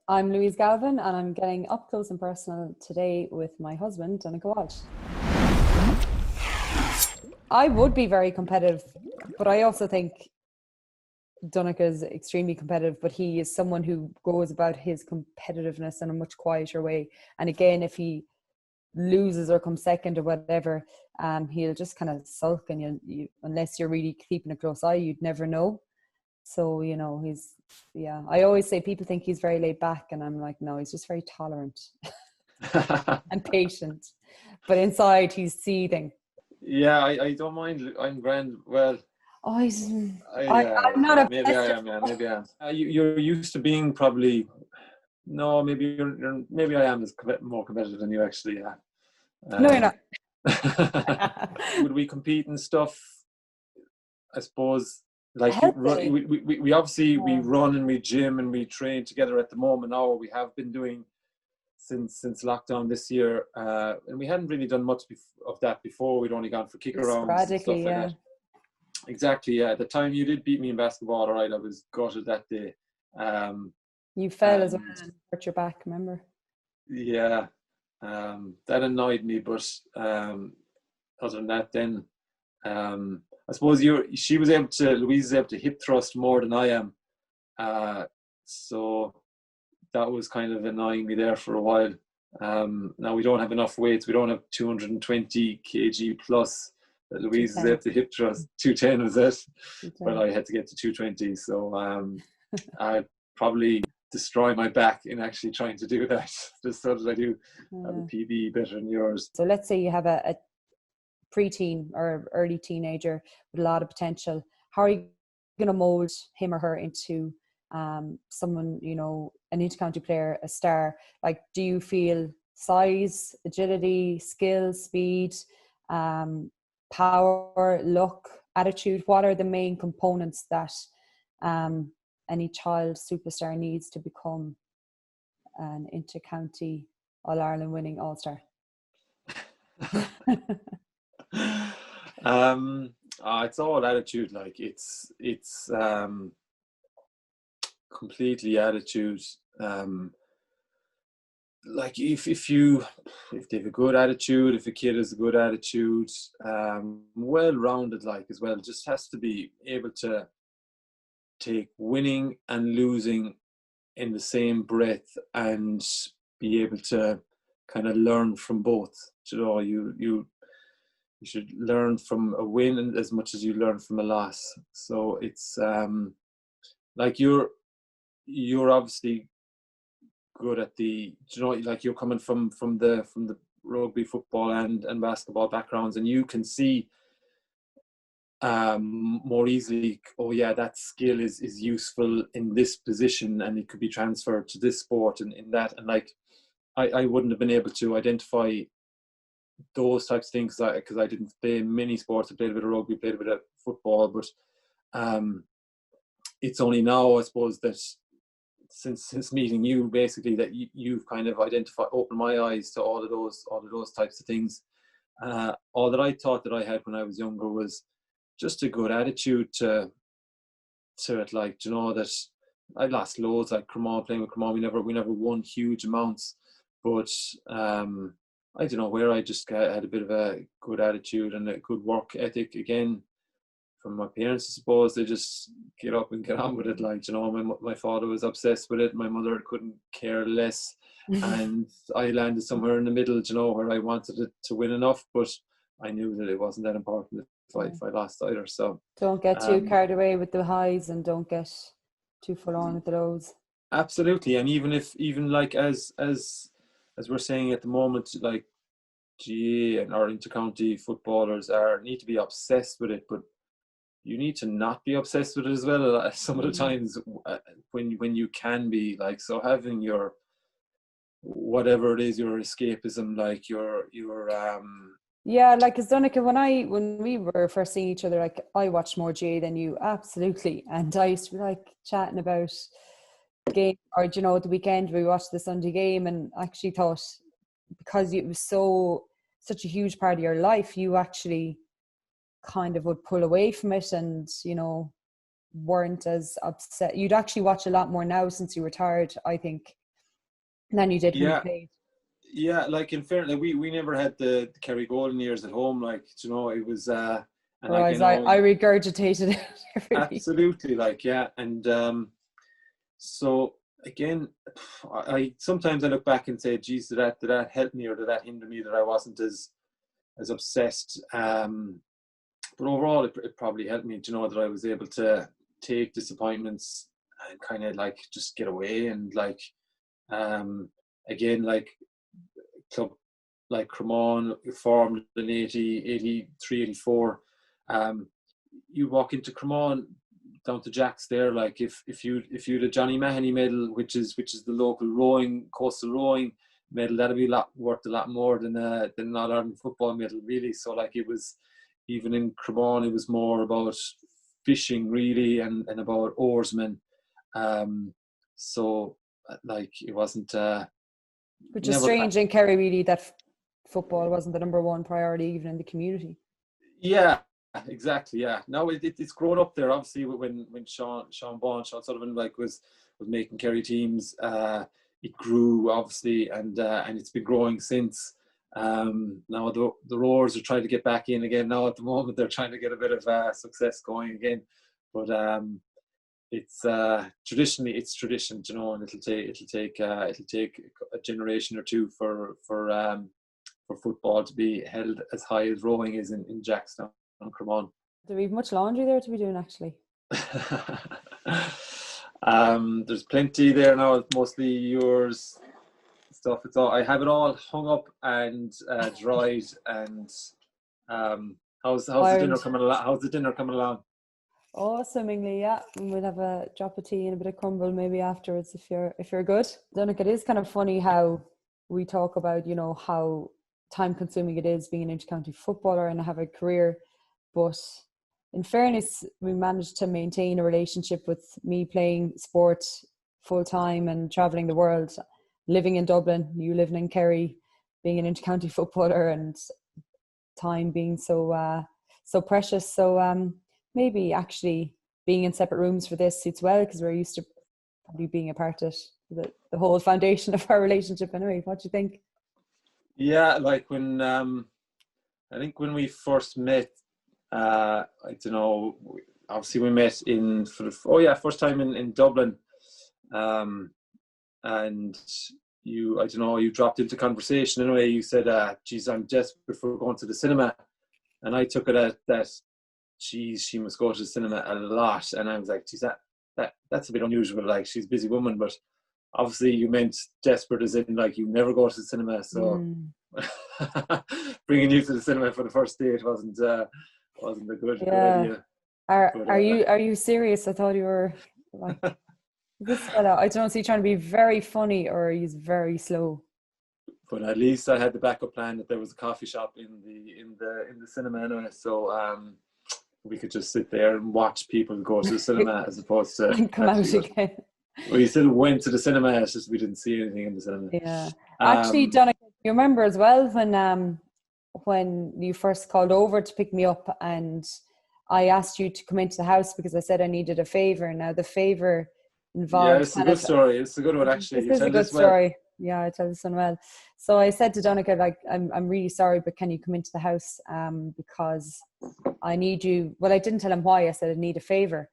I'm Louise Galvin, and I'm getting up close and personal today with my husband, Donnchadh Walsh. I would be very competitive, but I also think Donnchadh is extremely competitive, but he is someone who goes about his competitiveness in a much quieter way. And again, if he loses or comes second or whatever, he'll just kind of sulk, and unless you're really keeping a close eye, you'd never know. So, I always say people think he's very laid back, and I'm like, no, he's just very tolerant and patient. But inside, he's seething. Yeah, I don't mind. I'm grand. Well, I'm not yeah, a maybe I am. Yeah, maybe I am. You're used to being probably. No, maybe maybe I am more competitive than you actually. Yeah. No, you're not. Would we compete and stuff? I suppose. Like you run, Healthy. we obviously we Yeah. run and we gym and we train together at the moment now. We have been doing since lockdown this year, and we hadn't really done much of that before. We'd only gone for kick arounds and stuff Sporadically, like yeah. that. Exactly, yeah. At the time you did beat me in basketball, all right. I was gutted that day. You fell as well And and hurt your back, remember? yeah, that annoyed me. But other than that, then I suppose Louise is able to hip thrust more than I am. So that was kind of annoying me there for a while. Now we don't have enough weights. We don't have 220 kg plus that Louise is able to hip thrust. 210 was it, but I had to get to 220. So I'd probably destroy my back in actually trying to do that, just so that I do have a PB better than yours. So let's say you have a preteen or early teenager with a lot of potential. How are you going to mold him or her into someone, an intercounty player, a star? Like, do you feel size, agility, skill, speed, power, luck, attitude? What are the main components that any child superstar needs to become an intercounty All-Ireland winning all-star? It's all attitude. Like it's completely attitude. Like if they have a good attitude, if a kid has a good attitude, well-rounded, like as well, just has to be able to take winning and losing in the same breath and be able to kind of learn from both. You should learn from a win as much as you learn from a loss. So it's like you're obviously good at like you're coming from the rugby, football and basketball backgrounds, and you can see more easily, oh yeah, that skill is useful in this position and it could be transferred to this sport and in that. And like I wouldn't have been able to identify those types of things because I didn't play many sports. I played a bit of rugby, played a bit of football, but it's only now, I suppose, that since meeting you, basically, that you've kind of opened my eyes to all of those types of things. All that I thought that I had when I was younger was just a good attitude to it. Like, that I lost loads, like playing with Cremon. We never won huge amounts, but I don't know where I just had a bit of a good attitude and a good work ethic again from my parents. I suppose they just get up and get on with it. Like, my father was obsessed with it. My mother couldn't care less. And I landed somewhere in the middle, where I wanted it to win enough, but I knew that it wasn't that important if I lost either. So don't get too carried away with the highs and don't get too full on with the lows. Absolutely. And even like as we're saying at the moment, like GA and our intercounty footballers need to be obsessed with it, but you need to not be obsessed with it as well. Some of the times when you can be, like, so having your whatever it is, your escapism, like your yeah, like as Donnchadh, when we were first seeing each other, like I watched more GA than you, absolutely, and I used to be like chatting about the game, or the weekend we watched the Sunday game, and actually thought because it was such a huge part of your life, you actually kind of would pull away from it and weren't as upset. You'd actually watch a lot more now since you retired, I think, than you did when you Yeah, played. yeah. Like in fairness, we never had the Kerry golden years at home. Like, you know, it was and like, you Whereas I know, regurgitated it every week. absolutely, like, yeah. And so again, I sometimes I look back and say, geez, did that help me or did that hinder me, that I wasn't as obsessed? But overall, it probably helped me to know that I was able to take disappointments and kind of like just get away. And like, again, like club like Cremon formed in 83, 84. You walk into Cremon down to Jack's there, like if you had a Johnny Mahoney medal, which is the local rowing, coastal rowing medal, that'd be worth a lot more than an All-Ireland football medal, really. So like, it was, even in Cremon, it was more about fishing really, and about oarsmen. So like, it wasn't Which is never. strange in Kerry, really, that football wasn't the number one priority even in the community. Yeah, exactly. Yeah. No, it's grown up there. Obviously, when Sean Sullivan like was making Kerry teams, it grew obviously, and it's been growing since. Now the Roars are trying to get back in again. Now at the moment they're trying to get a bit of success going again, but it's traditionally it's tradition, you know, and it'll take a generation or two for football to be held as high as rowing is in Jackstown and Cremon. Do we have much laundry there to be doing, actually? There's plenty there now. It's mostly yours stuff. It's all, I have it all hung up and dried. And how's the dinner coming along? How's the dinner coming along? Oh, swimmingly, yeah. And we'll have a drop of tea and a bit of crumble maybe afterwards if you're good. Donnchadh, it is kind of funny how we talk about, you know, how time consuming it is being an intercounty footballer and have a career, but in fairness, we managed to maintain a relationship with me playing sport full time and traveling the world, living in Dublin, you living in Kerry, being an intercounty footballer, and time being so precious. So maybe actually being in separate rooms for this suits well, because we're used to probably being apart at the whole foundation of our relationship anyway. What do you think? Yeah, like when I think when we first met, I don't know, obviously we met first time in Dublin, and you, I don't know, you dropped into conversation anyway. You said, geez, I'm desperate for going to the cinema, and I took it that geez, she must go to the cinema a lot, and I was like, geez, that's a bit unusual, like she's a busy woman. But obviously you meant desperate as in like you never go to the cinema, so bringing you to the cinema for the first date wasn't a good idea. Are you serious? I thought you were like, this fella, I don't know, is he trying to be very funny or he's very slow? But at least I had the backup plan that there was a coffee shop in the cinema anyway, so we could just sit there and watch people go to the cinema as opposed to and come out again. We still went to the cinema, it's just we didn't see anything in the cinema. Yeah. Actually, Donnchadh, you remember as well when you first called over to pick me up and I asked you to come into the house because I said I needed a favour. Now the favour involved... Yeah, it's a good story. It's a good one, actually. This is a good story. Yeah, I tell this one well. So I said to Donnchadh, like, I'm really sorry, but can you come into the house because I need you. Well, I didn't tell him why. I said I need a favour.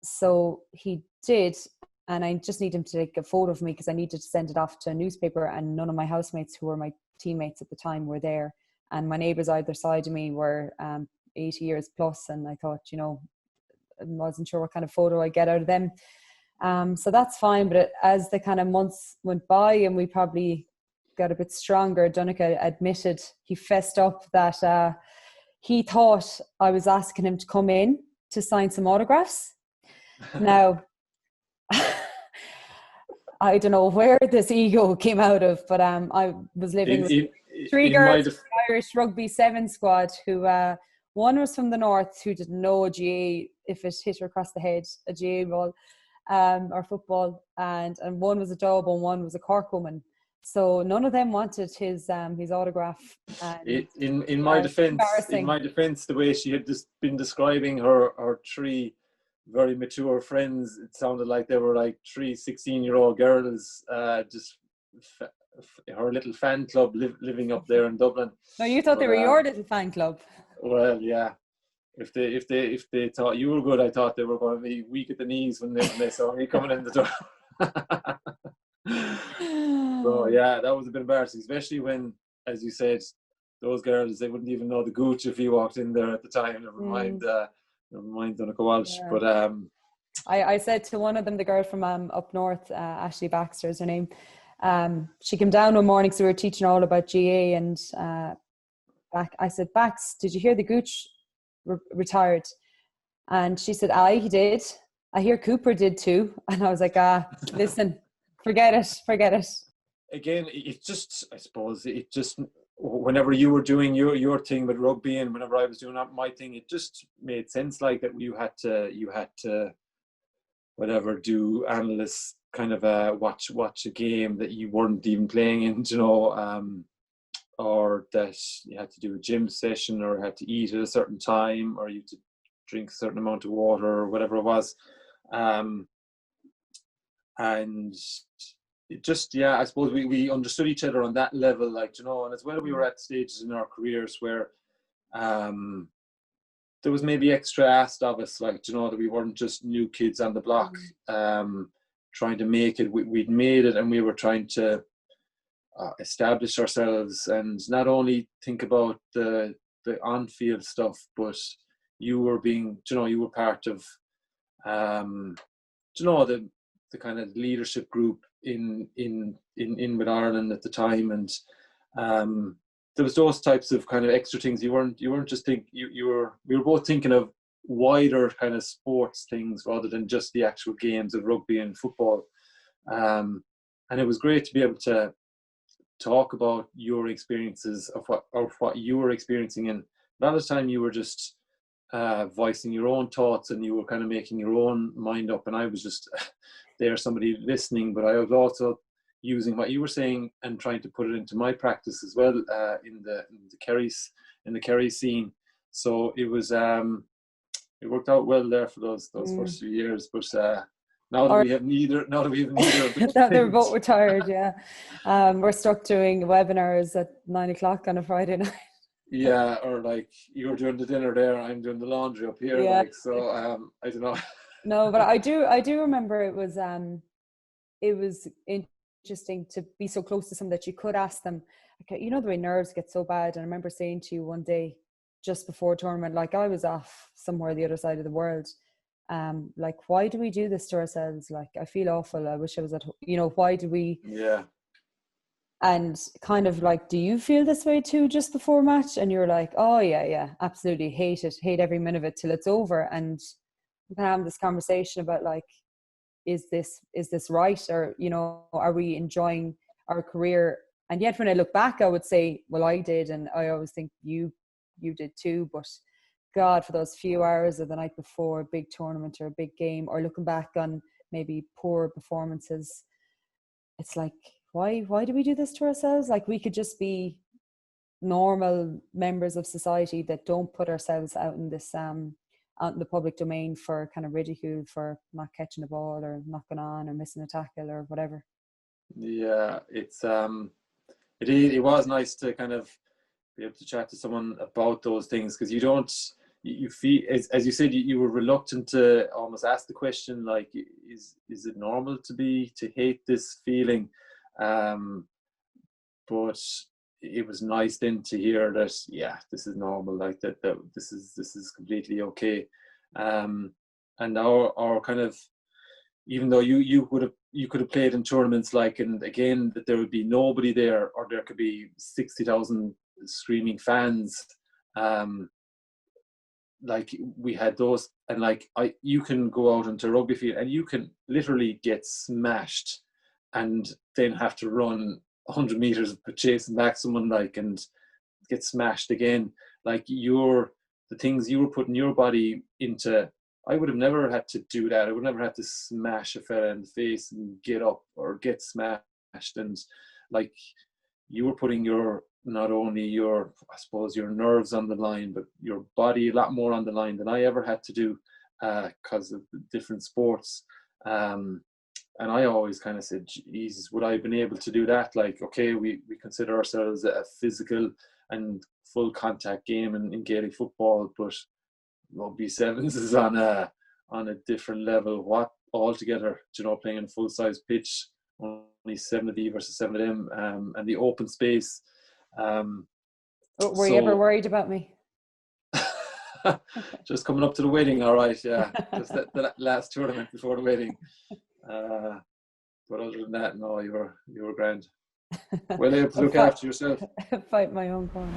So he did, and I just need him to take a photo of me because I needed to send it off to a newspaper, and none of my housemates who were my teammates at the time were there, and my neighbours either side of me were 80 years plus, and I thought, you know, I wasn't sure what kind of photo I get out of them. So that's fine, but as the kind of months went by and we probably got a bit stronger, Donnchadh admitted, he fessed up that he thought I was asking him to come in to sign some autographs. Now, I don't know where this ego came out of, but I was living with three girls in the Irish Rugby 7 squad who one was from the north who didn't know a GA if it hit her across the head, a GA ball or football, and one was a Dub and one was a Cork woman. So none of them wanted his autograph. And in my defence, the way she had just been describing her three very mature friends. It sounded like they were like 3 16-year-old girls, just her little fan club living up there in Dublin. No, you thought they were your little fan club. Well, yeah. If they thought you were good, I thought they were going to be weak at the knees when they saw me coming in the door. So yeah, that was a bit embarrassing, especially when, as you said, those girls, they wouldn't even know the gooch if you walked in there at the time. Never mind Donnchadh Walsh. Yeah. But I said to one of them, the girl from up north, Ashley Baxter is her name. She came down one morning, so we were teaching all about GA, and I said, Bax, did you hear the gooch retired? And she said, aye, he did. I hear Cooper did too. And I was like, listen, forget it. Again, it just, I suppose, it just, whenever you were doing your thing with rugby and whenever I was doing my thing, it just made sense, like that you had to whatever, do analysts kind of watch a game that you weren't even playing in, you know, or that you had to do a gym session, or had to eat at a certain time, or you had to drink a certain amount of water, or whatever it was. And it just, yeah, I suppose we understood each other on that level, like, you know, and as well, we were at stages in our careers where there was maybe extra asked of us, like, you know, that we weren't just new kids on the block trying to make it. We'd made it, and we were trying to establish ourselves, and not only think about the on-field stuff, but you were being, you know, you were part of you know, the kind of leadership group in with Ireland at the time, and there was those types of kind of extra things. You weren't just we were both thinking of wider kind of sports things rather than just the actual games of rugby and football. And it was great to be able to talk about your experiences of what you were experiencing, and a lot of the time you were just voicing your own thoughts, and you were kind of making your own mind up, and I was just there, somebody listening, but I was also using what you were saying and trying to put it into my practice as well, in the Kerry scene. So it was it worked out well there for those first few years, but now that we have neither of them, now they're both retired. Yeah, we're stuck doing webinars at 9 o'clock on a Friday night. Yeah, or like you're doing the dinner there, I'm doing the laundry up here. Yeah. Like, so I don't know. No, but I do remember it was interesting to be so close to someone that you could ask them. Okay, you know, the way nerves get so bad. And I remember saying to you one day just before tournament, like, I was off somewhere the other side of the world. Like, why do we do this to ourselves? Like, I feel awful. I wish I was at home. You know, why do we? Yeah. And kind of like, do you feel this way too just before match? And you're like, oh yeah, absolutely hate it, hate every minute of it till it's over. And we can have this conversation about, like, is this right? Or, you know, are we enjoying our career? And yet when I look back, I would say, well, I did. And I always think you did too. But God, for those few hours of the night before a big tournament or a big game, or looking back on maybe poor performances, it's like, why do we do this to ourselves? Like, we could just be normal members of society that don't put ourselves out in this out in the public domain for kind of ridicule for not catching the ball or knocking on or missing a tackle or whatever. Yeah, it's it was nice to kind of be able to chat to someone about those things, because you feel, as you said, you were reluctant to almost ask the question, like, is it normal to hate this feeling? But it was nice then to hear that, yeah, this is normal, like that this is completely okay. And our kind of, even though you could have played in tournaments, like, and again, that there would be nobody there, or there could be 60,000 screaming fans, like, we had those, and like, you can go out onto a rugby field and you can literally get smashed and then have to run 100 meters chasing back someone, like, and get smashed again. Like, the things you were putting your body into, I would have never had to do that. I would never have to smash a fella in the face and get up or get smashed. And like, you were putting not only your, I suppose, your nerves on the line, but your body a lot more on the line than I ever had to do. because of the different sports. And I always kind of said, Jesus, would I have been able to do that? Like, okay, we consider ourselves a physical and full contact game in Gaelic football, but rugby sevens is on a different level. What altogether, playing in a full size pitch, only 7 of you versus 7 of them, and the open space. Were you ever worried about me? Just coming up to the wedding, all right, yeah. Just the last tournament before the wedding. But other than that, no, you were grand. Well able to look after yourself. Fight my own corner.